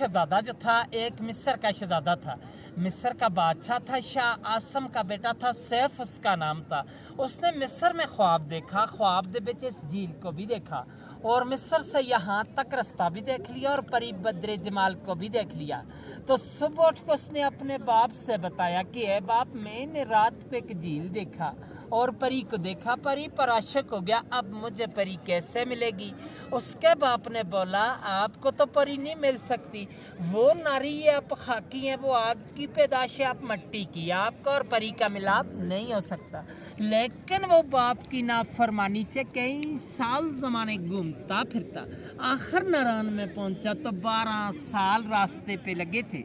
शहजादा जो था एक मिस्र का शहजादा था। मिस्र का बादशाह था, शाह आसम का बेटा था, सैफ उसका नाम था। उसने मिस्र में ख्वाब देखा, ख्वाब दे विच इस झील को भी देखा और मिस्र से यहाँ तक रास्ता भी देख लिया और परी बद्रे जमाल को भी देख लिया। तो सुबह उठ कर उसने अपने बाप से बताया कि ए बाप, मैंने रात पे एक झील देखा और परी को देखा, परी पर आशिक हो गया, अब मुझे परी कैसे मिलेगी। उसके बाप ने बोला आपको तो परी नहीं मिल सकती, वो नारी है, आप खाकी हैं, वो आग की पैदाश है, आप मट्टी की, आपका और परी का मिलाप नहीं हो सकता। लेकिन वो बाप की नाफरमानी से कई साल ज़माने घूमता फिरता आखिर नारायण में पहुंचा तो 12 साल रास्ते पे लगे थे।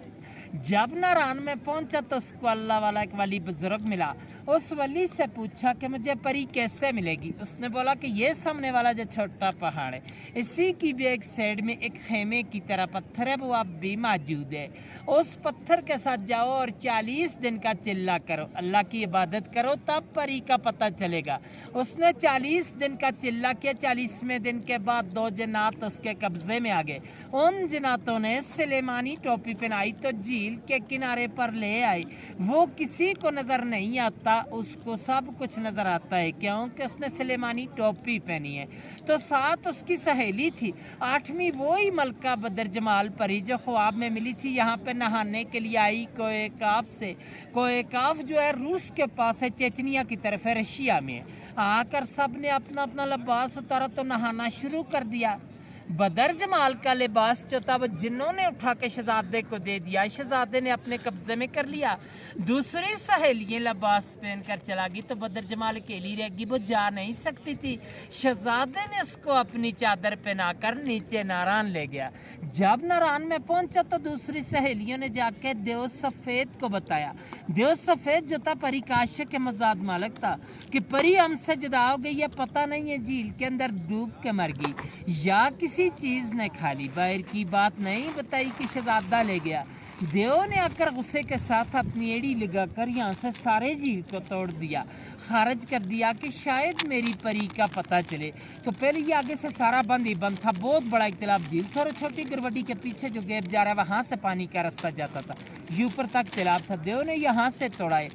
जब नारायण में पहुंचा तो उसको अल्लाह वाला एक वली बुजुर्ग मिला। उस वली से पूछा कि मुझे परी कैसे मिलेगी। उसने बोला कि ये सामने वाला जो छोटा पहाड़ है, इसी की भी एक साइड में एक खेमे की तरह पत्थर है, वो आप भी मौजूद है। उस पत्थर के साथ जाओ और 40 दिन का चिल्ला करो, अल्लाह की इबादत करो, तब परी का पता चलेगा। उसने 40 दिन का चिल्ला किया। 40वें दिन के बाद 2 जन्नात उसके कब्जे में आ गए। उन जन्नातों ने सुलेमानी टोपी पहनाई तो झील के किनारे पर ले आई। वो किसी को नजर नहीं आता, उसको सब कुछ नजर आता है क्योंकि उसने सुलेमानी टोपी पहनी है। तो साथ उसकी सहेली थी, 8वीं वही मलका बदर जमाल परी जो ख्वाब में मिली थी, यहाँ पे नहाने के लिए आई कोए काफ से। कोए काफ जो है रूस के पास है, चेचनिया की तरफ है, रशिया में। आकर सब ने अपना अपना लिबास उतारा तो नहाना शुरू कर दिया। बदर जमाल का लिबास जो था वो जिन्होंने उठा के शहजादे को दे दिया, शहजादे ने अपने कब्जे में कर लिया। दूसरी सहेलियाँ लिबास पहन कर चला गई तो बदर जमाल अकेली रह गई, वो जा नहीं सकती थी। शहजादे ने उसको अपनी चादर पहनाकर नीचे नारायण ले गया। जब नारायण में पहुंचा तो दूसरी सहेलियों ने जाके देव सफेद को बताया। देव सफेद जो था परी का आशिक के मजाद मालिक था कि परी हमसे जुदा हो गई है, पता नहीं है झील के अंदर डूब के मर गई या किसी चीज ने खा ली। बाहर की बात नहीं बताई कि शहजादा ले गया। देव ने आकर गुस्से के साथ अपनी एड़ी लगाकर यहाँ से सारे झील को तोड़ दिया, खारिज कर दिया कि शायद मेरी परी का पता चले। तो पहले ये आगे से सारा बंद ही बंद था, बहुत बड़ा एक तालाब झील था और छोटी गिरवटी के पीछे जो गैप जा रहा है वहां से पानी का रास्ता जाता था, ये ऊपर तक तालाब था। देव ने यहाँ से तोड़ाए।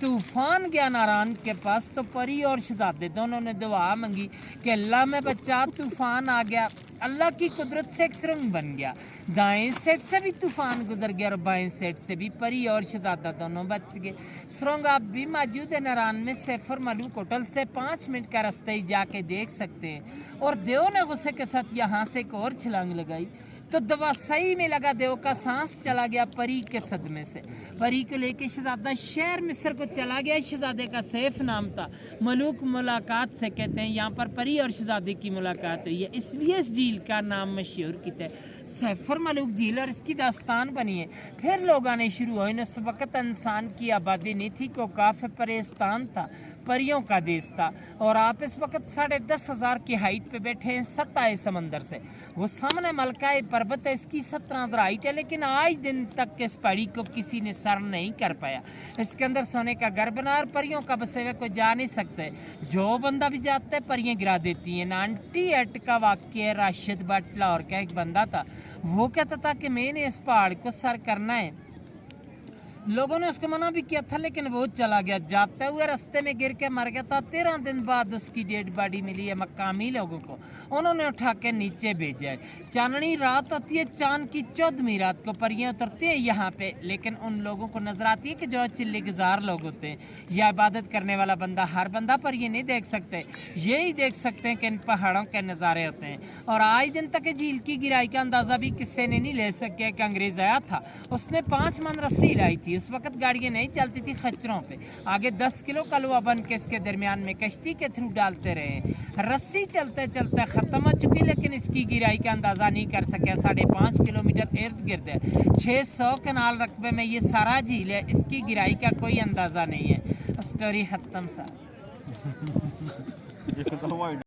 तूफान गया नारायण के पास तो परी और शहजादे दोनों ने दुआ मांगी कि अल्लाह में बचा, तूफान आ गया। अल्लाह की कुदरत से एक सुरंग बन गया, दाएं साइड से भी तूफान गुजर गया और बाएं साइड से भी। परी और शहजादा दोनों बच गए। सुरंग आप भी मौजूद है नारायण में, सैफर मलूक होटल से 5 मिनट का रास्ता ही जाके देख सकते हैं। और देव ने गुस्से के साथ यहाँ से एक और छलांग लगाई तो दवा सही में लगा, देव का सांस चला गया परी के सदमे से। परी को लेके शहजादा शहर मिस्र को चला गया। शहजादे का सैफ नाम था। मलूक मुलाकात से कहते हैं यहाँ पर परी और शहजादे की मुलाकात हुई है, इसलिए इस झील का नाम मशहूर किया है सैफर मलूक झील और इसकी दास्तान बनी है। फिर लोग आने शुरू हुए। उस वक्त इंसान की आबादी नहीं थी, को काफी परेस्तान था, परियों का देश था। और आप इस वक्त 10,500 की हाइट पे बैठे हैं, सत्ताए समंदर से। वो सामने मलकाए पर्वत है, इसकी 17,000 हाइट है, लेकिन आज दिन तक इस पहाड़ी को किसी ने सर नहीं कर पाया। इसके अंदर सोने का घर बना और परियों का बसे हुए कोई जा नहीं सकते। जो बंदा भी जाता है परियां गिरा देती हैं। 98 का वाक्य है। राशिद भट्ट लाहौर का एक बंदा था, वो कहता था कि मैंने इस पहाड़ को सर करना है। लोगों ने उसको मना भी किया था लेकिन वो चला गया, जाते हुए रास्ते में गिर के मर गया था। 13 दिन बाद उसकी डेड बॉडी मिली है मकामी लोगों को, उन्होंने उठा के नीचे भेजा है। चांदनी रात होती है, चांद की 14वीं रात को परियां उतरती हैं यहाँ पे, लेकिन उन लोगों को नजर आती है कि जो चिल्ली गुजार लोग होते हैं या इबादत करने वाला बंदा, हर बंदा परियां नहीं देख सकते, यही देख सकते हैं कि इन पहाड़ों के नज़ारे होते हैं। और आज दिन तक झील की गिराई का अंदाजा भी किसी ने नहीं ले सके कि अंग्रेज आया था, उसने 5 मन रस्सी लाई थी। उस वक्त गाड़ियां नहीं चलती थी खच्चरों पे, आगे 10 किलो का लोहा बन के इसके दरमियान में कश्ती के थ्रू डालते रहे। रस्सी चलते चलते खत्म हो चुकी, लेकिन इसकी गिराई का अंदाजा नहीं कर सके। 5.5 किलोमीटर इर्द गिर्द है, 600 कनाल रकबे में ये सारा झील है, इसकी गिराई का कोई अंदाजा नहीं है। स्टोरी खत्म सा।